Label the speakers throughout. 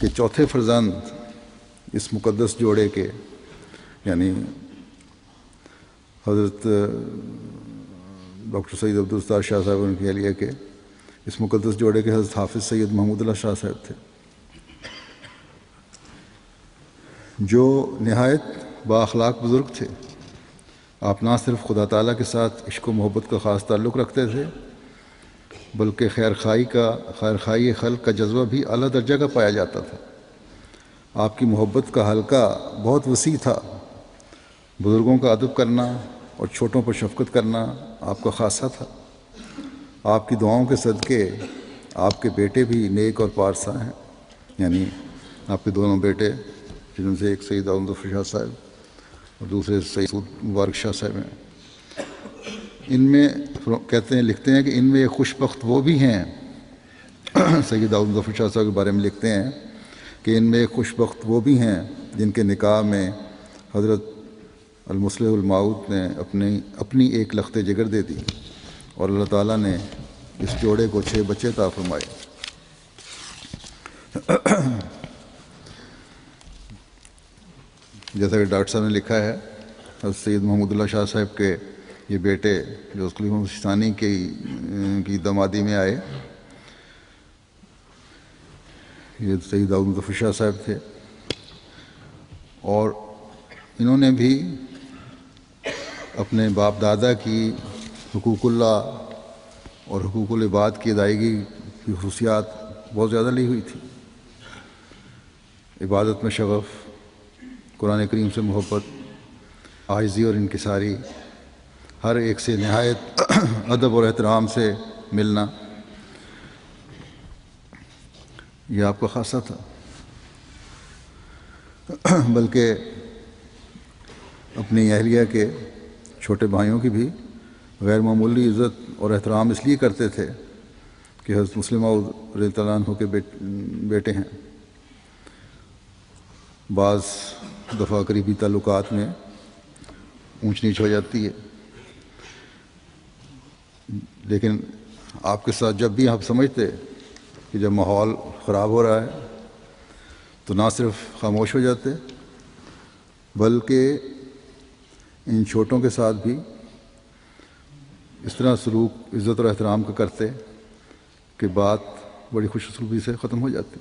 Speaker 1: کہ چوتھے فرزند اس مقدس جوڑے کے یعنی حضرت ڈاکٹر سید عبدالستار شاہ صاحب نے کہہ لیا کہ اس مقدس جوڑے کے حضرت حافظ سید محمود اللہ شاہ صاحب تھے، جو نہایت با اخلاق بزرگ تھے۔ آپ نہ صرف خدا تعالیٰ کے ساتھ عشق و محبت کا خاص تعلق رکھتے تھے بلکہ خیرخواہی خلق کا جذبہ بھی اعلیٰ درجہ کا پایا جاتا تھا۔ آپ کی محبت کا حلقہ بہت وسیع تھا۔ بزرگوں کا ادب کرنا اور چھوٹوں پر شفقت کرنا آپ کا خاصہ تھا۔ آپ کی دعاؤں کے صدقے آپ کے بیٹے بھی نیک اور پارسا ہیں، یعنی آپ کے دونوں بیٹے جن سے ایک سید داؤد ظفر شاہ صاحب اور دوسرے سید مبارک شاہ صاحب ہیں۔ ان میں کہتے ہیں، لکھتے ہیں کہ ان میں خوش بخت وہ بھی ہیں سید داؤد ظفر شاہ صاحب کے بارے میں لکھتے ہیں کہ ان میں خوش بخت وہ بھی ہیں جن کے نکاح میں حضرت المصلح الموعود نے اپنی ایک لخت جگر دے دی اور اللہ تعالیٰ نے اس جوڑے کو 6 بچے عطا فرمائے۔ جیسا کہ ڈاکٹر صاحب نے لکھا ہے، حضرت سید محمود اللہ شاہ صاحب کے یہ بیٹے جو خلیفہ مسیح ثانی کی دامادی میں آئے، یہ سید داؤد ظفر شاہ صاحب تھے، اور انہوں نے بھی اپنے باپ دادا کی حقوق اللہ اور حقوق العباد کی ادائیگی کی خصوصیات بہت زیادہ لی ہوئی تھی۔ عبادت میں شغف، قرآن کریم سے محبت، عاجزی اور انکساری، ہر ایک سے نہایت ادب اور احترام سے ملنا، یہ آپ کا خاصہ تھا۔ بلکہ اپنی اہلیہ کے چھوٹے بھائیوں کی بھی غیر معمولی عزت اور احترام اس لیے کرتے تھے کہ حضرت مسلم موعود رضی اللہ عنہ کے بیٹے ہیں۔ بعض دفعہ قریبی تعلقات میں اونچ نیچ ہو جاتی ہے، لیکن آپ کے ساتھ جب بھی آپ سمجھتے کہ جب ماحول خراب ہو رہا ہے تو نہ صرف خاموش ہو جاتے بلکہ ان چھوٹوں کے ساتھ بھی اس طرح سلوک عزت اور احترام کا کرتے کہ بات بڑی خوش اسلوبی سے ختم ہو جاتی،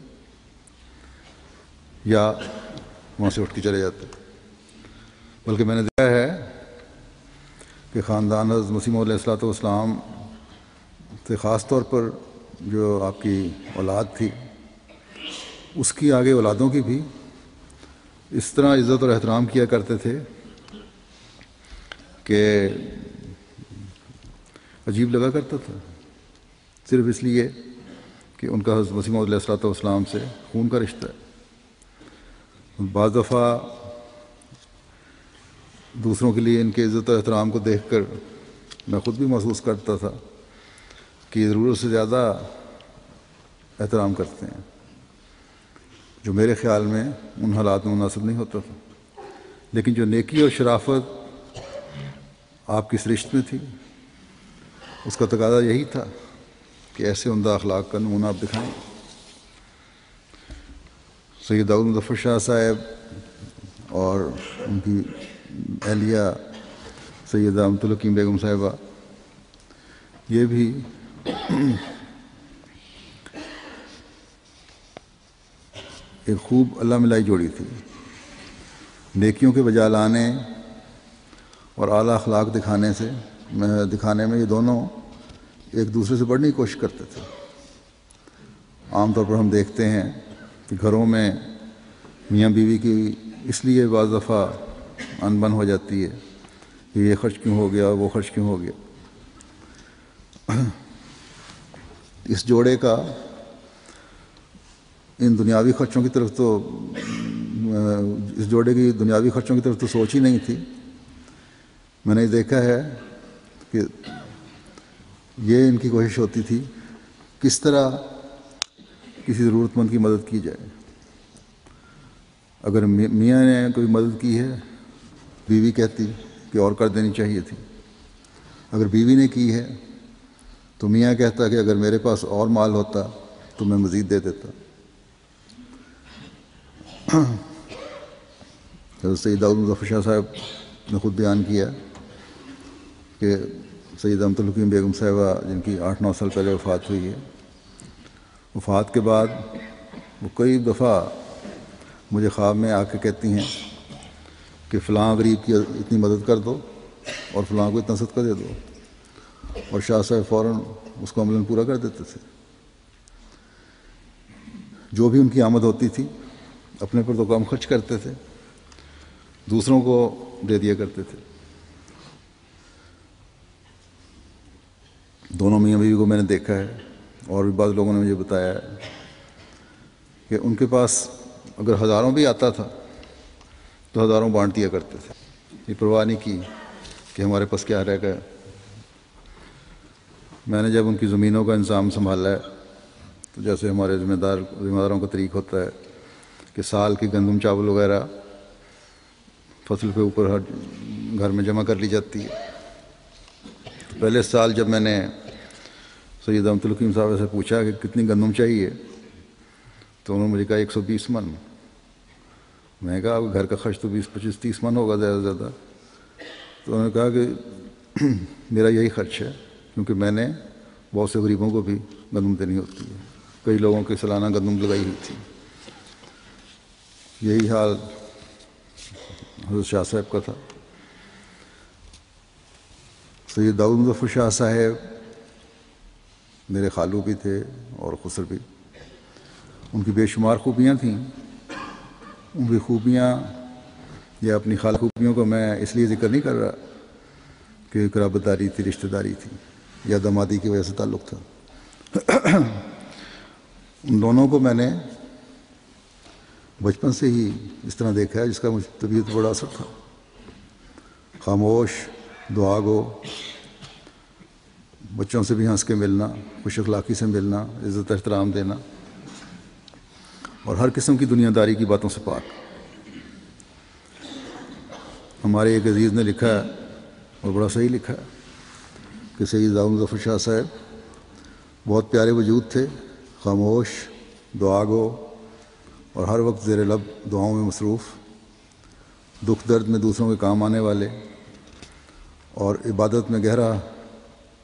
Speaker 1: یا وہاں سے اٹھ کے چلے جاتے۔ بلکہ میں نے دیکھا ہے کہ خاندان حضرت مسیح موعود علیہ السلام سے خاص طور پر جو آپ کی اولاد تھی، اس کی آگے اولادوں کی بھی اس طرح عزت اور احترام کیا کرتے تھے کہ عجیب لگا کرتا تھا، صرف اس لیے کہ ان کا حضرت مسیح موعود علیہ السلام سے خون کا رشتہ ہے۔ بعض دفعہ دوسروں کے لیے ان کے عزت و احترام کو دیکھ کر میں خود بھی محسوس کرتا تھا کہ ضرورت سے زیادہ احترام کرتے ہیں، جو میرے خیال میں ان حالات میں مناسب نہیں ہوتا تھا۔ لیکن جو نیکی اور شرافت آپ کی سرشت میں تھی، اس کا تقاضا یہی تھا کہ ایسے عمدہ اخلاق کا نمونہ آپ دکھائیں۔ سید داؤد ظفر شاہ صاحب اور ان کی اہلیہ سیدہ امت الحکیم بیگم صاحبہ، یہ بھی ایک خوب اللہ ملائی جوڑی تھی۔ نیکیوں کے بجا لانے اور اعلیٰ اخلاق دکھانے میں یہ دونوں ایک دوسرے سے بڑھنے کی کوشش کرتے تھے۔ عام طور پر ہم دیکھتے ہیں کہ گھروں میں میاں بیوی کی اس لیے بعض دفعہ انبن ہو جاتی ہے کہ یہ خرچ کیوں ہو گیا، وہ خرچ کیوں ہو گیا۔ اس جوڑے کا ان دنیاوی خرچوں کی طرف اس جوڑے کی دنیاوی خرچوں کی طرف تو سوچ ہی نہیں تھی۔ میں نے دیکھا ہے کہ یہ ان کی کوشش ہوتی تھی کس طرح کسی ضرورت مند کی مدد کی جائے۔ اگر میاں نے کوئی مدد کی ہے، بیوی کہتی کہ اور کر دینی چاہیے تھی۔ اگر بیوی نے کی ہے تو میاں کہتا کہ اگر میرے پاس اور مال ہوتا تو میں مزید دے دیتا۔ حضرت سید داؤد مظفر شاہ صاحب نے خود بیان کیا کہ سید امت الحکیم بیگم صاحبہ جن کی 8-9 سال پہلے وفات ہوئی ہے، وفات کے بعد وہ کئی دفعہ مجھے خواب میں آ کے کہتی ہیں کہ فلاں غریب کی اتنی مدد کر دو اور فلاں کو اتنا صدقہ دے دو، اور شاہ صاحب فوراً اس کو عملاً پورا کر دیتے تھے۔ جو بھی ان کی آمد ہوتی تھی اپنے پر تو کم خرچ کرتے تھے، دوسروں کو دے دیا کرتے تھے۔ دونوں میاں بیوی کو میں نے دیکھا ہے، اور بھی بعض لوگوں نے مجھے بتایا ہے کہ ان کے پاس اگر ہزاروں بھی آتا تھا تو ہزاروں بانٹ دیا کرتے تھے، یہ پرواہ نہیں کی کہ ہمارے پاس کیا رہ گیا۔ میں نے جب ان کی زمینوں کا انتظام سنبھالا ہے تو جیسے ہمارے ذمہ داروں کا طریق ہوتا ہے کہ سال کی گندم چاول وغیرہ فصل کے اوپر ہر گھر میں جمع کر لی جاتی ہے۔ پہلے سال جب میں نے سید امت الحکیم صاحب سے پوچھا کہ کتنی گندم چاہیے تو انہوں نے مجھے کہا 120 من۔ میں نے کہا گھر کا خرچ تو 20-25-30 من ہوگا زیادہ سے زیادہ۔ تو انہوں نے کہا کہ میرا یہی خرچ ہے، کیونکہ میں نے بہت سے غریبوں کو بھی گندم دینی ہوتی ہے، کئی لوگوں کے سالانہ گندم لگائی ہوئی تھی۔ یہی حال حضرت شاہ صاحب کا تھا۔ سید داؤد مظفر شاہ صاحب میرے خالو بھی تھے اور خسر بھی۔ ان کی بے شمار خوبیاں تھیں۔ ان کی خوبیاں یا اپنی خال خوبیوں کو میں اس لیے ذکر نہیں کر رہا کہ قرابت داری تھی، رشتہ داری تھی یا دامادی کی وجہ سے تعلق تھا۔ ان دونوں کو میں نے بچپن سے ہی اس طرح دیکھا ہے جس کا مجھ طبیعت پر بڑا اثر تھا۔ خاموش، دعا گو، بچوں سے بھی ہنس کے ملنا، خوش اخلاقی سے ملنا، عزت احترام دینا، اور ہر قسم کی دنیا داری کی باتوں سے پاک۔ ہمارے ایک عزیز نے لکھا ہے اور بڑا صحیح لکھا ہے کہ سید داؤد مظفر شاہ صاحب بہت پیارے وجود تھے، خاموش، دعا گو اور ہر وقت زیر لب دعاؤں میں مصروف، دکھ درد میں دوسروں کے کام آنے والے اور عبادت میں گہرا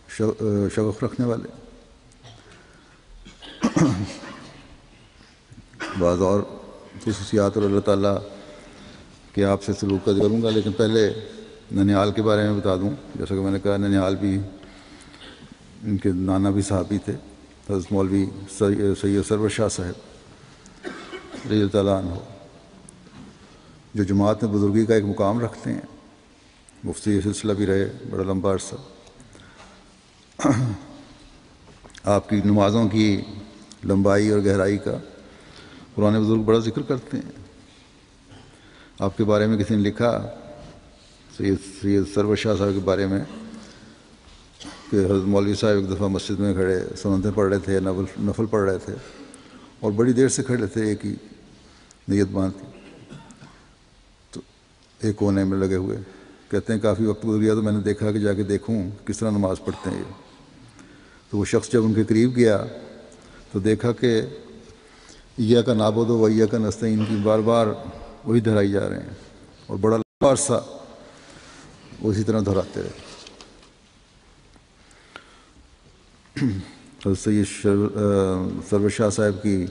Speaker 1: شغف رکھنے والے۔ بعض اور خصوصیات اور اللہ تعالیٰ کہ آپ سے سلوک کا ذکر کروں گا، لیکن پہلے ننیال کے بارے میں بتا دوں۔ جیسا کہ میں نے کہا ننیال بھی ان کے نانا بھی صحابی تھے، حضرت مولوی سید سرور شاہ صاحب رضی اللہ تعالیٰ عنہ، جو جماعت میں بزرگی کا ایک مقام رکھتے ہیں، مفتی سلسلہ بھی رہے بڑا لمبا عرصہ۔ آپ کی نمازوں کی لمبائی اور گہرائی کا پرانے بزرگ بڑا ذکر کرتے ہیں۔ آپ کے بارے میں کسی نے لکھا سید سرور شاہ صاحب کے بارے میں کہ حضرت مولوی صاحب ایک دفعہ مسجد میں کھڑے سنتیں پڑھ رہے تھے، نفل پڑھ رہے تھے، اور بڑی دیر سے کھڑے تھے ایک ہی نیت باندھ کے، تو ایک کونے میں لگے ہوئے۔ کہتے ہیں کافی وقت گزر گیا تو میں نے دیکھا کہ جا کے دیکھوں کس طرح نماز پڑھتے ہیں یہ۔ تو وہ شخص جب ان کے قریب گیا تو دیکھا کہ ایاک نعبد و ایاک نستعین کی بار بار وہی دہرائی جا رہے ہیں، اور بڑا لمبا عرصہ وہ اسی طرح دہراتے رہے۔ حضرت سید سرور شاہ صاحب کی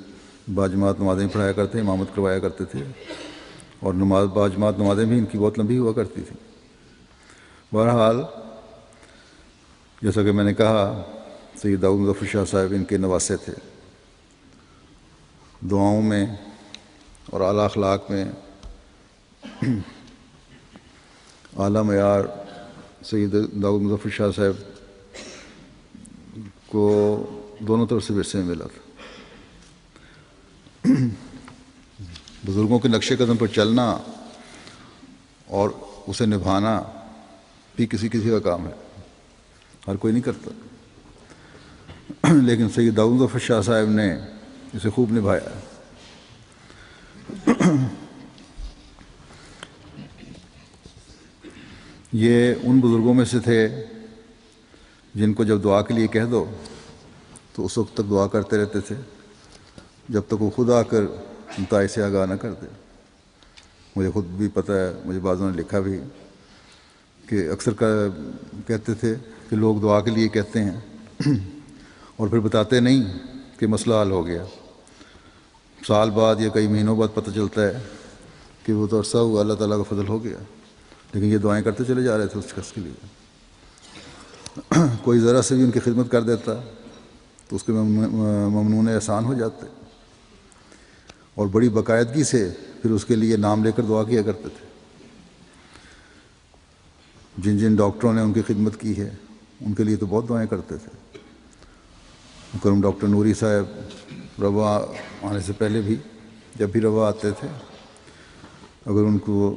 Speaker 1: باجماعت نمازیں پڑھایا کرتے، امامت کروایا کرتے تھے، اور باجماعت نمازیں بھی ان کی بہت لمبی ہوا کرتی تھیں۔ بہرحال جیسا کہ میں نے کہا سید داؤد مظفر شاہ صاحب ان کے نواسے تھے۔ دعاؤں میں اور اعلیٰ اخلاق میں اعلیٰ معیار سید داؤد مظفر شاہ صاحب کو دونوں طرف سے ورثے میں ملا تھا۔ بزرگوں کے نقش قدم پر چلنا اور اسے نبھانا بھی کسی کا کام ہے، ہر کوئی نہیں کرتا، لیکن سید داؤد مظفر شاہ صاحب نے اسے خوب نبھایا ہے۔ یہ ان بزرگوں میں سے تھے جن کو جب دعا کے لیے کہہ دو تو اس وقت تک دعا کرتے رہتے تھے جب تک وہ خود آ کر نتائج سے آگاہ نہ کر دے۔ مجھے خود بھی پتہ ہے، مجھے بعضوں نے لکھا بھی کہ اکثر کہتے تھے کہ لوگ دعا کے لیے کہتے ہیں اور پھر بتاتے نہیں کہ مسئلہ حل ہو گیا۔ سال بعد یا کئی مہینوں بعد پتہ چلتا ہے کہ وہ تو عرصہ ہوا، اللہ تعالیٰ کا فضل ہو گیا، لیکن یہ دعائیں کرتے چلے جا رہے تھے اس شخص کے لیے۔ کوئی ذرا سے بھی ان کی خدمت کر دیتا تو اس کے ممنون احسان ہو جاتے، اور بڑی باقاعدگی سے پھر اس کے لیے نام لے کر دعا کیا کرتے تھے۔ جن جن ڈاکٹروں نے ان کی خدمت کی ہے ان کے لیے تو بہت دعائیں کرتے تھے۔ مکرم ڈاکٹر نوری صاحب روا آنے سے پہلے بھی جب بھی روا آتے تھے، اگر ان کو